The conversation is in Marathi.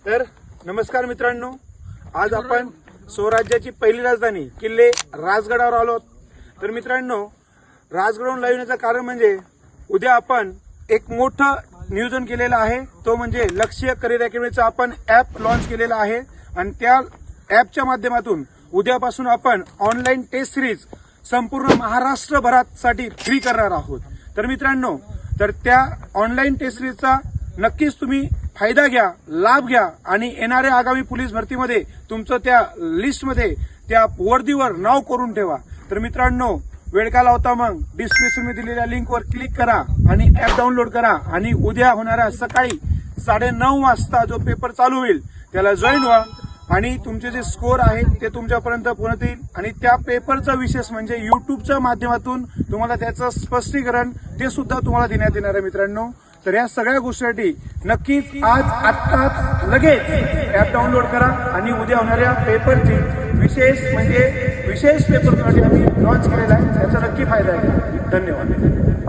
तर नमस्कार मित्रांनो, आज आपण स्वराज्याची पहिली राजधानी किल्ले राजगडावर आलो. तर मित्रांनो, राजगडावरून लाईव्ह येण्याचं कारण म्हणजे उद्या आपण एक मोठं नियोजन केलेलं आहे. तो म्हणजे लक्ष्य करिअर अकॅडमीचं आपण ऍप लॉन्च केलेलं आहे आणि त्या ऍपच्या माध्यमातून उद्यापासून आपण ऑनलाईन टेस्ट सिरीज संपूर्ण महाराष्ट्रभरासाठी फ्री करणार आहोत. तर मित्रांनो, तर त्या ऑनलाईन टेस्ट सिरीजचा नक्कीच तुम्ही फायदा घ्या, लाभ घ्या आणि येणाऱ्या आगामी पोलीस भरतीमध्ये तुमचं त्या लिस्टमध्ये त्या वर्दीवर नाव करून ठेवा. तर मित्रांनो, वेळ का लावता, मग डिस्क्रिप्शन मध्ये दिलेल्या लिंकवर क्लिक करा आणि ऍप डाउनलोड करा आणि उद्या होणाऱ्या सकाळी 9:30 वाजता जो पेपर चालू होईल त्याला जॉईन व्हा आणि तुमचे जे स्कोर आहेत ते तुमच्यापर्यंत पोहोचत येईल. आणि त्या पेपरचा विशेष म्हणजे युट्यूबच्या माध्यमातून तुम्हाला त्याचं स्पष्टीकरण ते सुद्धा तुम्हाला देण्यात येणार आहे. मित्रांनो, तर या सगळ्या गोष्टीसाठी नक्कीच आत्ताच लगेच ऍप डाउनलोड करा आणि उद्या होणाऱ्या पेपरची विशेष पेपरसाठी आम्ही लॉन्च केलेला आहे, त्याचा नक्की फायदा आहे. धन्यवाद.